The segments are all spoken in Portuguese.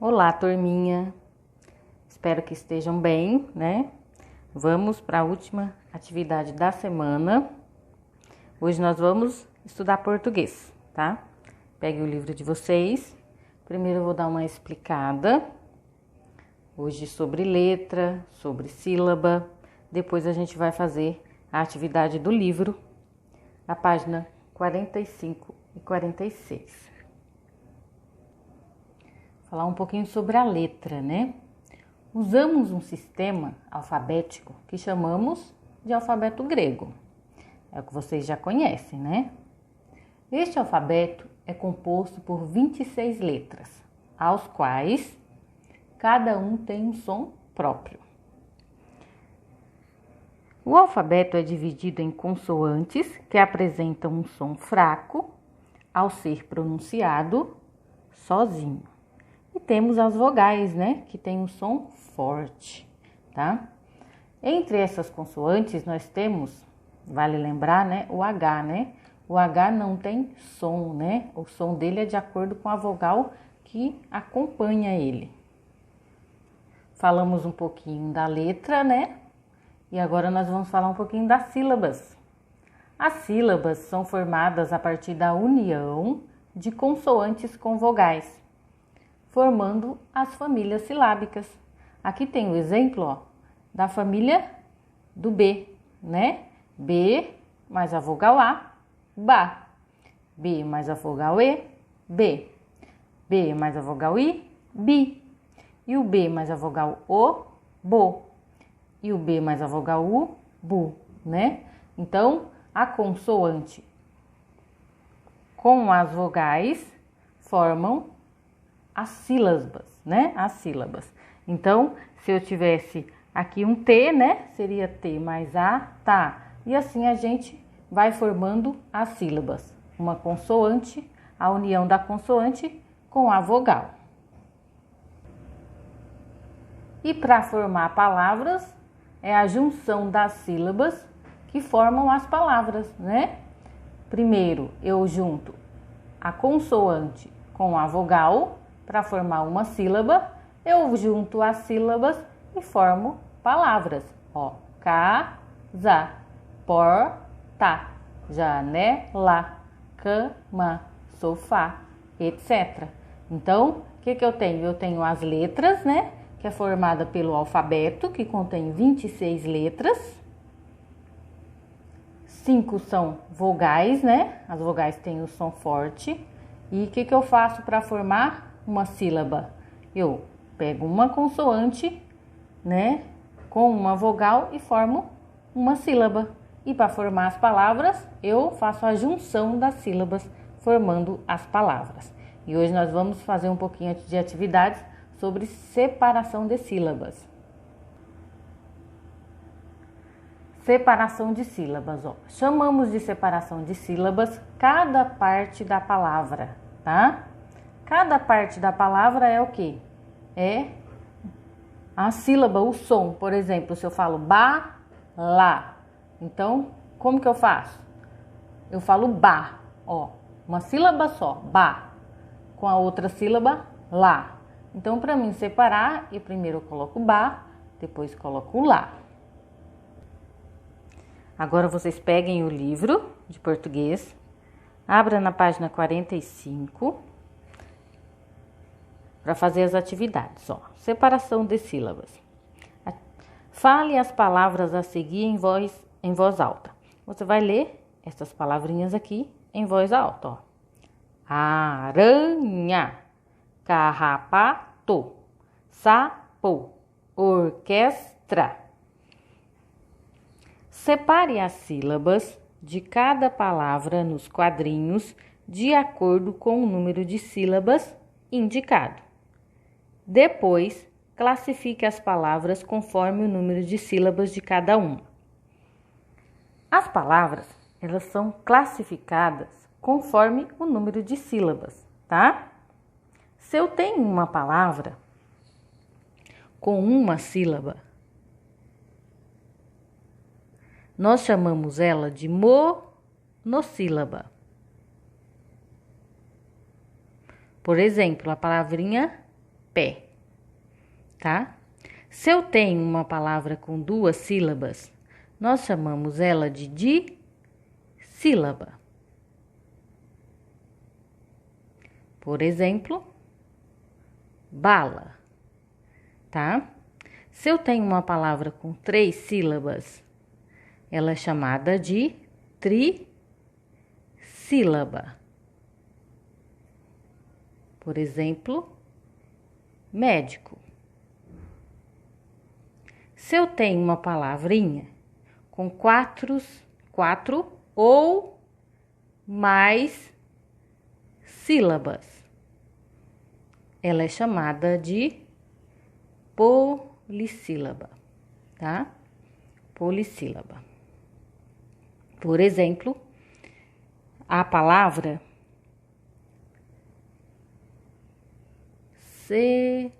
Olá, turminha. Espero que estejam bem, né? Vamos para a última atividade da semana. Hoje nós vamos estudar português, tá? Pegue o livro de vocês. Primeiro eu vou dar uma explicada. Hoje sobre letra, sobre sílaba. Depois a gente vai fazer a atividade do livro, a página 45 e 46. Falar um pouquinho sobre a letra, né? Usamos um sistema alfabético que chamamos de alfabeto grego. É o que vocês já conhecem, né? Este alfabeto é composto por 26 letras, aos quais cada um tem um som próprio. O alfabeto é dividido em consoantes que apresentam um som fraco ao ser pronunciado sozinho. E temos as vogais, né, que tem um som forte, tá? Entre essas consoantes nós temos, vale lembrar, né, o H, né? O H não tem som, né? O som dele é de acordo com a vogal que acompanha ele. Falamos um pouquinho da letra, né? E agora nós vamos falar um pouquinho das sílabas. As sílabas são formadas a partir da união de consoantes com vogais, formando as famílias silábicas. Aqui tem o exemplo, ó, da família do B, né? B mais a vogal A, BA. B mais a vogal E, B. B mais a vogal I, BI. E o B mais a vogal O, BO. E o B mais a vogal U, BU, né? Então, a consoante com as vogais formam as sílabas, né? As sílabas. Então, se eu tivesse aqui um T, né? Seria T mais A, tá. E assim a gente vai formando as sílabas. Uma consoante, a união da consoante com a vogal. E para formar palavras, é a junção das sílabas que formam as palavras, né? Primeiro, eu junto a consoante com a vogal. Para formar uma sílaba, eu junto as sílabas e formo palavras. Ó, casa, porta, janela, cama, sofá, etc. Então, o que eu tenho? Eu tenho as letras, né? Que é formada pelo alfabeto, que contém 26 letras. 5 são vogais, né? As vogais têm o som forte. E o que eu faço para formar uma sílaba? Eu pego uma consoante, né, com uma vogal e formo uma sílaba. E para formar as palavras, eu faço a junção das sílabas, formando as palavras. E hoje nós vamos fazer um pouquinho de atividades sobre separação de sílabas. Separação de sílabas, ó. Chamamos de separação de sílabas cada parte da palavra, tá? Cada parte da palavra é o quê? É a sílaba, o som. Por exemplo, se eu falo ba, lá. Então, como que eu faço? Eu falo ba, ó. Uma sílaba só, ba. Com a outra sílaba, lá. Então, para mim separar, eu primeiro coloco ba, depois coloco lá. Agora vocês peguem o livro de português, abra na página 45 para fazer as atividades. Ó. Separação de sílabas. Fale as palavras a seguir em voz alta. Você vai ler essas palavrinhas aqui em voz alta. Ó. Aranha, carrapato, sapo, orquestra. Separe as sílabas de cada palavra nos quadrinhos de acordo com o número de sílabas indicado. Depois, classifique as palavras conforme o número de sílabas de cada uma. As palavras, elas são classificadas conforme o número de sílabas, tá? Se eu tenho uma palavra com uma sílaba, nós chamamos ela de monossílaba. Por exemplo, a palavrinha pé, tá? Se eu tenho uma palavra com 2 sílabas, nós chamamos ela de dissílaba. Por exemplo, bala, tá? Se eu tenho uma palavra com 3 sílabas, ela é chamada de trissílaba. Por exemplo, médico. Se eu tenho uma palavrinha com quatro ou mais sílabas, ela é chamada de polissílaba, tá? Polissílaba. Por exemplo, a palavra separando,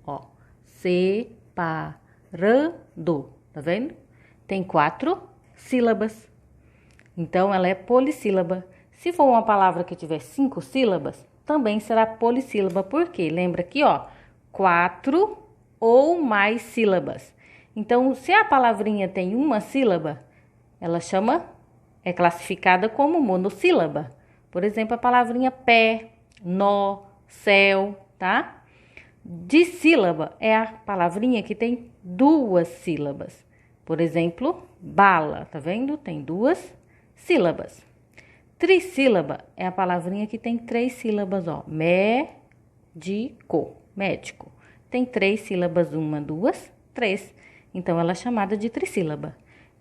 ó, separando, tá vendo? Tem 4 sílabas, então ela é polissílaba. Se for uma palavra que tiver 5 sílabas, também será polissílaba, porque lembra aqui, ó, 4 ou mais sílabas. Então, se a palavrinha tem uma sílaba, ela é classificada como monossílaba. Por exemplo, a palavrinha pé, nó, céu, tá? Dissílaba é a palavrinha que tem 2 sílabas. Por exemplo, bala, tá vendo? Tem 2 sílabas. Trissílaba é a palavrinha que tem 3 sílabas, ó. Médico, médico. Tem 3 sílabas, 1, 2, 3. Então, ela é chamada de trissílaba.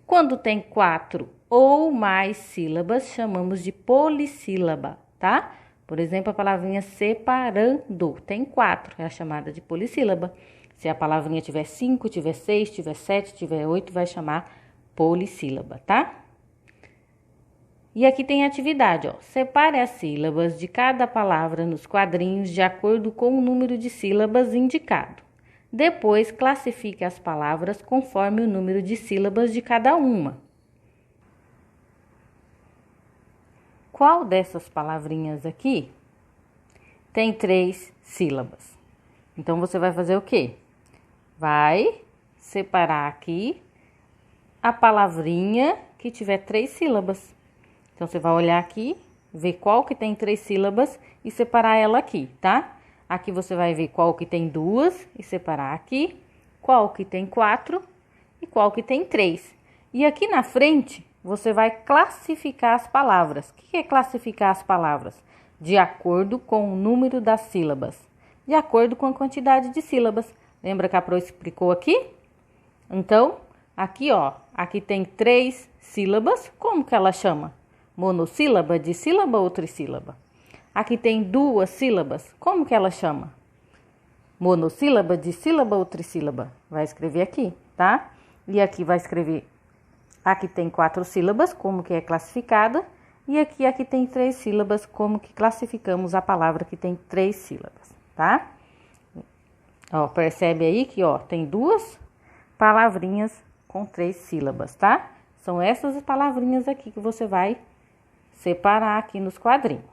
Quando tem 4 ou mais sílabas, chamamos de polissílaba, tá? Por exemplo, a palavrinha separando tem 4, é a chamada de polissílaba. Se a palavrinha tiver 5, tiver 6, tiver 7, tiver 8, vai chamar polissílaba, tá? E aqui tem a atividade, ó. Separe as sílabas de cada palavra nos quadrinhos de acordo com o número de sílabas indicado. Depois, classifique as palavras conforme o número de sílabas de cada uma. Qual dessas palavrinhas aqui tem 3 sílabas? Então, você vai fazer o quê? Vai separar aqui a palavrinha que tiver 3 sílabas. Então, você vai olhar aqui, ver qual que tem 3 sílabas e separar ela aqui, tá? Aqui você vai ver qual que tem 2 e separar aqui, qual que tem 4 e qual que tem 3. E aqui na frente, você vai classificar as palavras. O que é classificar as palavras? De acordo com o número das sílabas. De acordo com a quantidade de sílabas. Lembra que a Pro explicou aqui? Então, aqui, ó, aqui tem 3 sílabas. Como que ela chama? Monossílaba, dissílaba ou trissílaba? Aqui tem 2 sílabas. Como que ela chama? Monossílaba, dissílaba ou trissílaba? Vai escrever aqui, tá? E aqui vai escrever... Aqui tem 4 sílabas, como que é classificada. E aqui tem 3 sílabas, como que classificamos a palavra que tem 3 sílabas, tá? Ó, percebe aí que, ó, tem 2 palavrinhas com 3 sílabas, tá? São essas palavrinhas aqui que você vai separar aqui nos quadrinhos.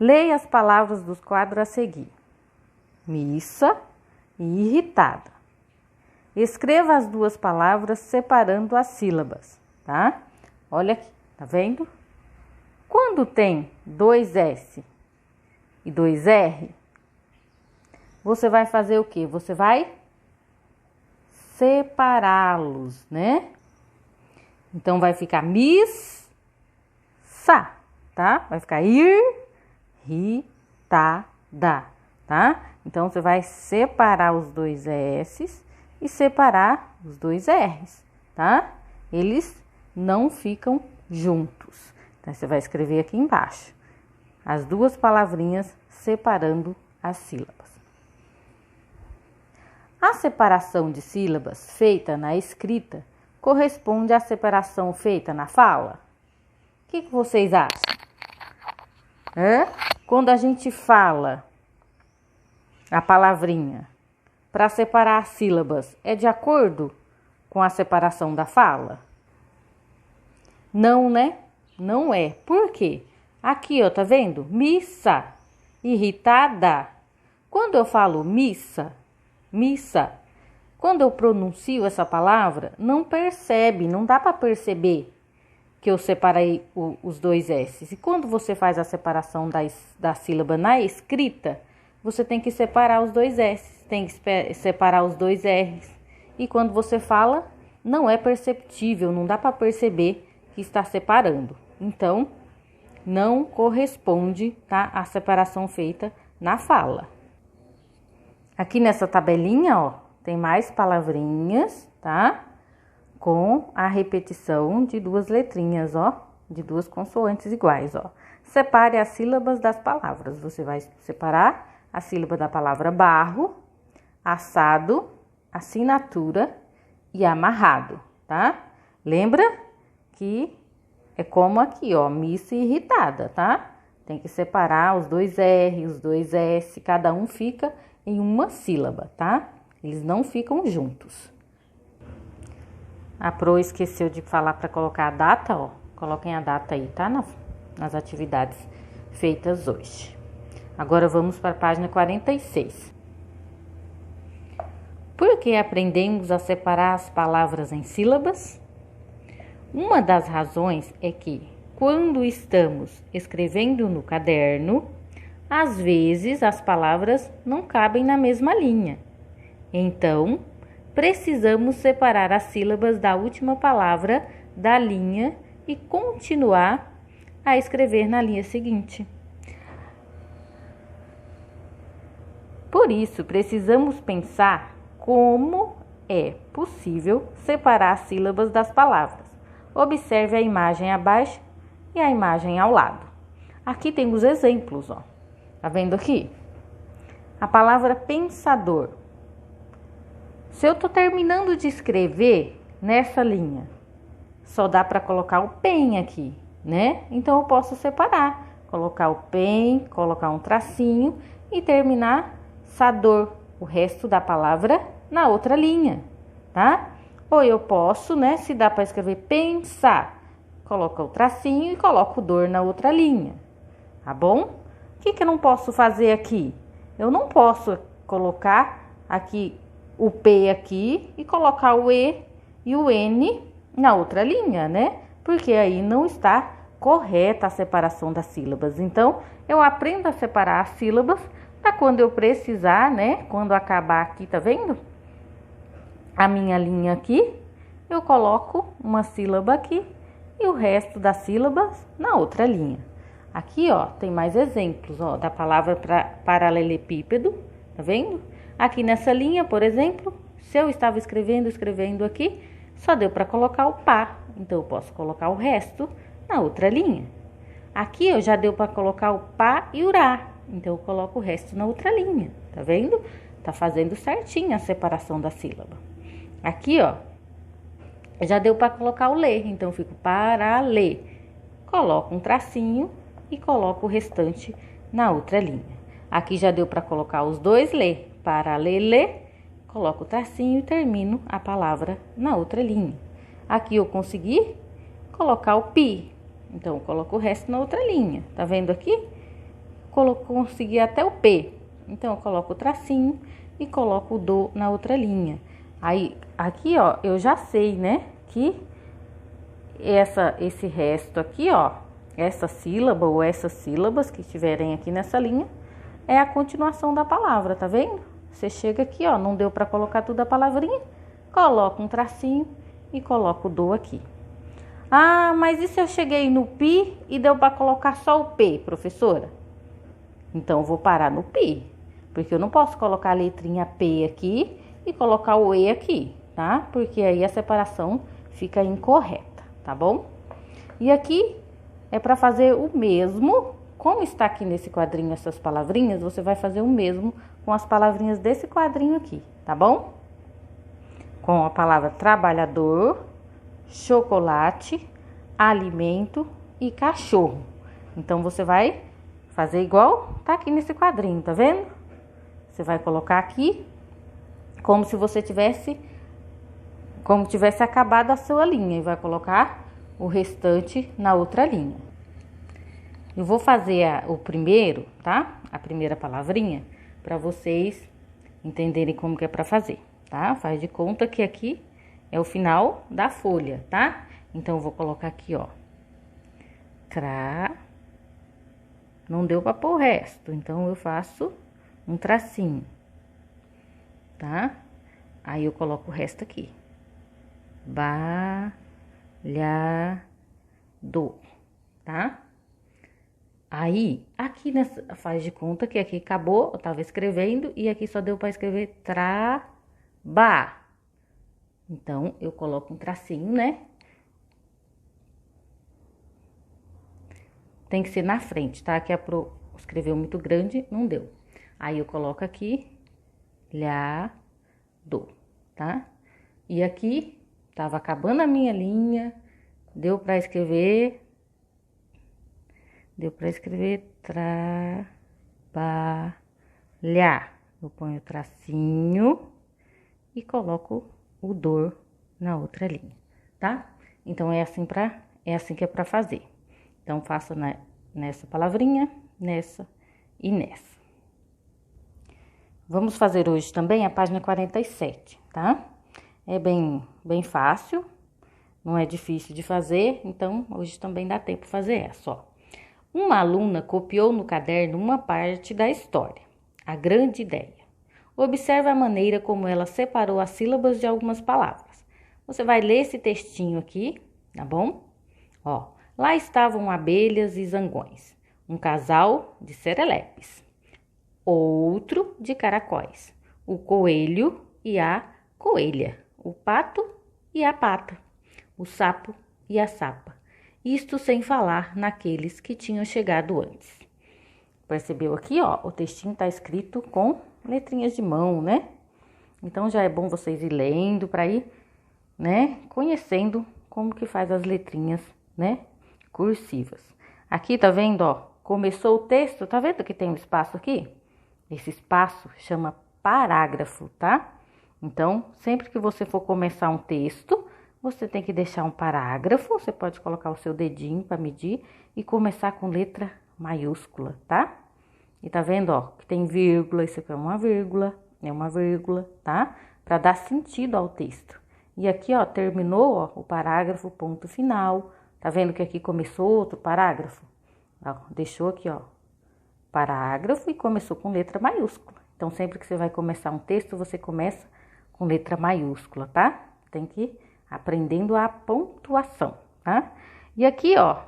Leia as palavras dos quadros a seguir. Missa e irritada. Escreva as 2 palavras separando as sílabas, tá? Olha aqui, tá vendo? Quando tem 2 S e 2 R, você vai fazer o quê? Você vai separá-los, né? Então, vai ficar missa, tá? Vai ficar irritada, tá? Então, você vai separar os 2 S e separar os 2 R's, tá? Eles não ficam juntos. Então, você vai escrever aqui embaixo as 2 palavrinhas separando as sílabas. A separação de sílabas feita na escrita corresponde à separação feita na fala? O que vocês acham? Quando a gente fala a palavrinha para separar as sílabas, é de acordo com a separação da fala? Não, né? Não é. Por quê? Aqui, ó, tá vendo? Missa, irritada. Quando eu falo missa, quando eu pronuncio essa palavra, não percebe, não dá para perceber que eu separei os dois S. E quando você faz a separação da sílaba na escrita, você tem que separar os dois S, tem que separar os dois R's. E quando você fala, não é perceptível, não dá para perceber que está separando. Então, não corresponde, tá, a separação feita na fala. Aqui nessa tabelinha, ó, tem mais palavrinhas, tá? Com a repetição de duas letrinhas, ó, de duas consoantes iguais, ó. Separe as sílabas das palavras. Você vai separar a sílaba da palavra barro, assado, assinatura e amarrado, tá? Lembra que é como aqui, ó, missa e irritada, tá? Tem que separar os dois R, os dois S, cada um fica em uma sílaba, tá? Eles não ficam juntos. A Pro esqueceu de falar para colocar a data, ó. Coloquem a data aí, tá? Nas atividades feitas hoje. Agora vamos para a página 46. Por que aprendemos a separar as palavras em sílabas? Uma das razões é que, quando estamos escrevendo no caderno, às vezes as palavras não cabem na mesma linha. Então, precisamos separar as sílabas da última palavra da linha e continuar a escrever na linha seguinte. Por isso, precisamos pensar como é possível separar as sílabas das palavras. Observe a imagem abaixo e a imagem ao lado. Aqui tem os exemplos, ó. Tá vendo aqui? A palavra pensador. Se eu tô terminando de escrever nessa linha, só dá para colocar o pen aqui, né? Então eu posso separar, colocar o pen, colocar um tracinho e terminar sador, o resto da palavra na outra linha, tá? Ou eu posso, né, se dá para escrever pensar, coloca o tracinho e coloco dor na outra linha, tá bom? O que eu não posso fazer aqui? Eu não posso colocar aqui o P aqui e colocar o E e o N na outra linha, né? Porque aí não está correta a separação das sílabas. Então, eu aprendo a separar as sílabas para quando eu precisar, né? Quando acabar aqui, tá vendo? A minha linha aqui, eu coloco uma sílaba aqui e o resto das sílabas na outra linha. Aqui, ó, tem mais exemplos, ó, da palavra paralelepípedo, tá vendo? Aqui nessa linha, por exemplo, se eu estava escrevendo aqui, só deu para colocar o pá, então eu posso colocar o resto na outra linha. Aqui, ó, já deu para colocar o pá e o rá, então eu coloco o resto na outra linha, tá vendo? Tá fazendo certinho a separação da sílaba. Aqui, ó, já deu para colocar o lê, então eu fico paralê. Coloco um tracinho e coloco o restante na outra linha. Aqui já deu para colocar os dois lê, paralelê, coloco o tracinho e termino a palavra na outra linha. Aqui eu consegui colocar o pi, então eu coloco o resto na outra linha. Tá vendo aqui? Consegui até o p, então eu coloco o tracinho e coloco o do na outra linha. Aí, aqui, ó, eu já sei, né, que esse resto aqui, ó, essa sílaba ou essas sílabas que estiverem aqui nessa linha, é a continuação da palavra, tá vendo? Você chega aqui, ó, não deu para colocar tudo a palavrinha, coloca um tracinho e coloca o do aqui. Ah, mas e se eu cheguei no pi e deu para colocar só o p, professora? Então, eu vou parar no pi, porque eu não posso colocar a letrinha P aqui e colocar o E aqui, tá? Porque aí a separação fica incorreta, tá bom? E aqui é para fazer o mesmo, como está aqui nesse quadrinho essas palavrinhas, você vai fazer o mesmo com as palavrinhas desse quadrinho aqui, tá bom? Com a palavra trabalhador, chocolate, alimento e cachorro. Então, você vai fazer igual tá aqui nesse quadrinho, tá vendo? Você vai colocar aqui como se você tivesse acabado a sua linha e vai colocar o restante na outra linha. Eu vou fazer o primeiro, tá? A primeira palavrinha, para vocês entenderem como que é para fazer, tá? Faz de conta que aqui é o final da folha, tá? Então, eu vou colocar aqui, ó. Não deu para pôr o resto, então eu faço um tracinho, tá? Aí eu coloco o resto aqui. Balhado, tá? Aí, aqui nessa, faz de conta que aqui acabou, eu tava escrevendo e aqui só deu para escrever traba. Então, eu coloco um tracinho, né? Tem que ser na frente, tá? Que escreveu muito grande, não deu. Aí, eu coloco aqui, lhado, tá? E aqui, tava acabando a minha linha, deu pra escrever trabalhar. Eu ponho o tracinho e coloco o dor na outra linha, tá? Então, é assim que é pra fazer. Então, faço nessa palavrinha, nessa e nessa. Vamos fazer hoje também a página 47, tá? É bem fácil, não é difícil de fazer, então hoje também dá tempo de fazer essa, ó. Uma aluna copiou no caderno uma parte da história, a grande ideia. Observe a maneira como ela separou as sílabas de algumas palavras. Você vai ler esse textinho aqui, tá bom? Ó, lá estavam abelhas e zangões, um casal de serelepes, outro de caracóis, o coelho e a coelha, o pato e a pata, o sapo e a sapa. Isto sem falar naqueles que tinham chegado antes. Percebeu aqui, ó, o textinho tá escrito com letrinhas de mão, né? Então, já é bom vocês ir lendo para ir, né, conhecendo como que faz as letrinhas, né, cursivas. Aqui, tá vendo, ó, começou o texto, tá vendo que tem um espaço aqui? Esse espaço chama parágrafo, tá? Então, sempre que você for começar um texto, você tem que deixar um parágrafo, você pode colocar o seu dedinho para medir e começar com letra maiúscula, tá? E tá vendo, ó, que tem vírgula, isso aqui é uma vírgula, tá? Para dar sentido ao texto. E aqui, ó, terminou, ó, o parágrafo, ponto final. Tá vendo que aqui começou outro parágrafo? Ó, deixou aqui, ó, parágrafo e começou com letra maiúscula. Então, sempre que você vai começar um texto, você começa com letra maiúscula, tá? Tem que ir aprendendo a pontuação, tá? E aqui, ó,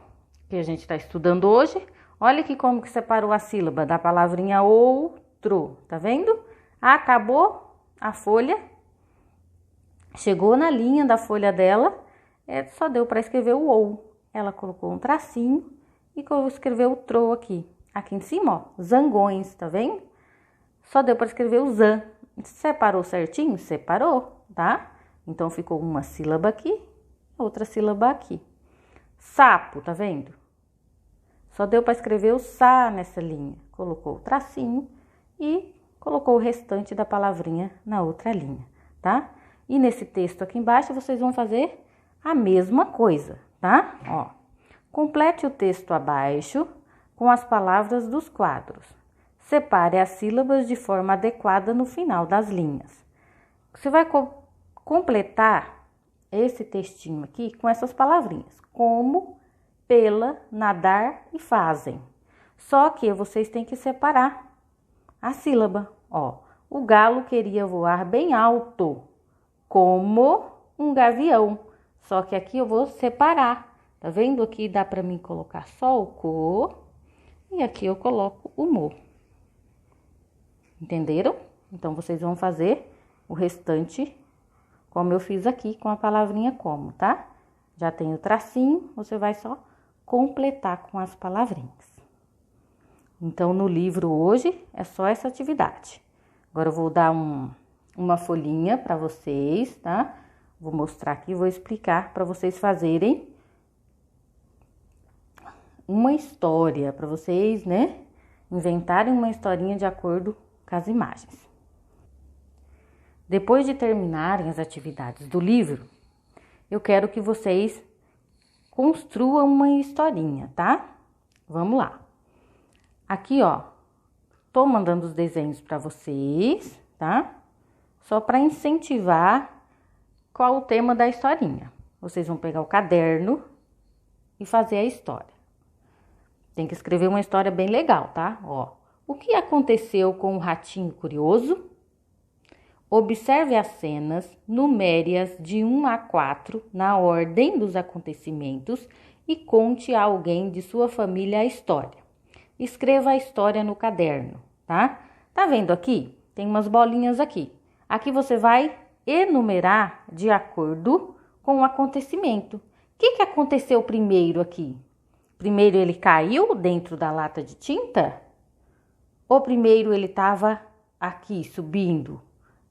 que a gente tá estudando hoje, olha aqui como que separou a sílaba da palavrinha outro, tá vendo? Acabou a folha, chegou na linha da folha dela, só deu para escrever o ou. Ela colocou um tracinho e escreveu o tro aqui. Aqui em cima, ó, zangões, tá vendo? Só deu para escrever o zan. Separou certinho? Separou, tá? Então, ficou uma sílaba aqui, outra sílaba aqui. Sapo, tá vendo? Só deu para escrever o sa nessa linha. Colocou o tracinho e colocou o restante da palavrinha na outra linha, tá? E nesse texto aqui embaixo, vocês vão fazer a mesma coisa, tá? Ó, complete o texto abaixo com as palavras dos quadros. Separe as sílabas de forma adequada no final das linhas. Você vai completar esse textinho aqui com essas palavrinhas, como, pela, nadar e fazem. Só que vocês têm que separar a sílaba. Ó, o galo queria voar bem alto, como um gavião. Só que aqui eu vou separar. Tá vendo? Aqui dá para mim colocar só o co e aqui eu coloco o mo. Entenderam? Então, vocês vão fazer o restante como eu fiz aqui com a palavrinha como, tá? Já tem o tracinho, você vai só completar com as palavrinhas. Então, no livro hoje é só essa atividade. Agora, eu vou dar uma folhinha para vocês, tá? Vou mostrar aqui, vou explicar para vocês fazerem uma história, para vocês, né? Inventarem uma historinha de acordo com as imagens. Depois de terminarem as atividades do livro, eu quero que vocês construam uma historinha, tá? Vamos lá. Aqui, ó, tô mandando os desenhos para vocês, tá? Só para incentivar qual o tema da historinha. Vocês vão pegar o caderno e fazer a história. Tem que escrever uma história bem legal, tá? Ó, o que aconteceu com o ratinho curioso? Observe as cenas, numere-as de 1 a 4 na ordem dos acontecimentos e conte a alguém de sua família a história. Escreva a história no caderno, tá? Tá vendo aqui? Tem umas bolinhas aqui. Aqui você vai enumerar de acordo com o acontecimento. O que aconteceu primeiro aqui? Primeiro ele caiu dentro da lata de tinta? Ou primeiro ele estava aqui subindo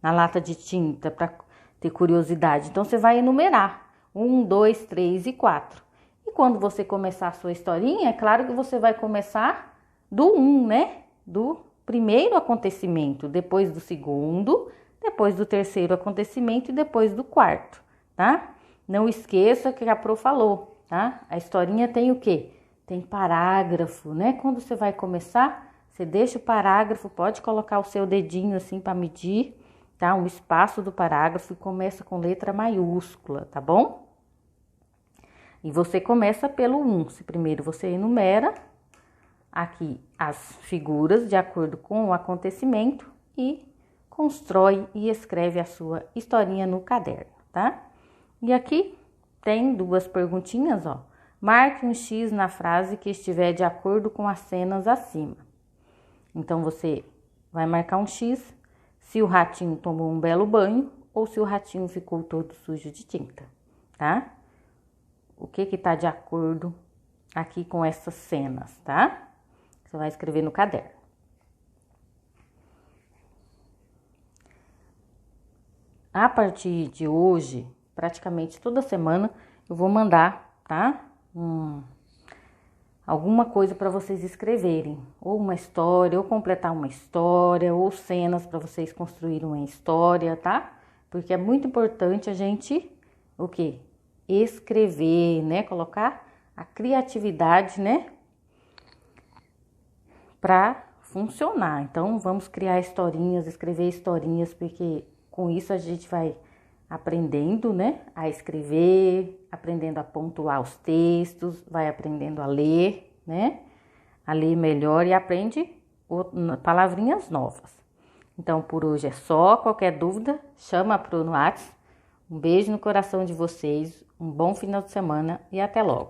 na lata de tinta para ter curiosidade? Então você vai enumerar 1, 2, 3 e 4. E quando você começar a sua historinha, é claro que você vai começar do 1, né? Do primeiro acontecimento, depois do segundo, depois do terceiro acontecimento e depois do quarto, tá? Não esqueça que a Pro falou, tá? A historinha tem o quê? Tem parágrafo, né? Quando você vai começar, você deixa o parágrafo, pode colocar o seu dedinho assim para medir, tá? O espaço do parágrafo e começa com letra maiúscula, tá bom? E você começa pelo 1. Se primeiro você enumera aqui as figuras de acordo com o acontecimento e constrói e escreve a sua historinha no caderno, tá? E aqui tem 2 perguntinhas, ó. Marque um X na frase que estiver de acordo com as cenas acima. Então, você vai marcar um X se o ratinho tomou um belo banho ou se o ratinho ficou todo sujo de tinta, tá? O que tá de acordo aqui com essas cenas, tá? Você vai escrever no caderno. A partir de hoje, praticamente toda semana, eu vou mandar, tá? Alguma coisa para vocês escreverem, ou uma história, ou completar uma história, ou cenas para vocês construírem uma história, tá? Porque é muito importante a gente, o quê? Escrever, né? Colocar a criatividade, né? Para funcionar. Então, vamos criar historinhas, escrever historinhas, porque com isso a gente vai aprendendo, né, a escrever, aprendendo a pontuar os textos, vai aprendendo a ler, né, a ler melhor e aprende palavrinhas novas. Então, por hoje é só. Qualquer dúvida, chama pro no WhatsApp. Um beijo no coração de vocês, um bom final de semana e até logo.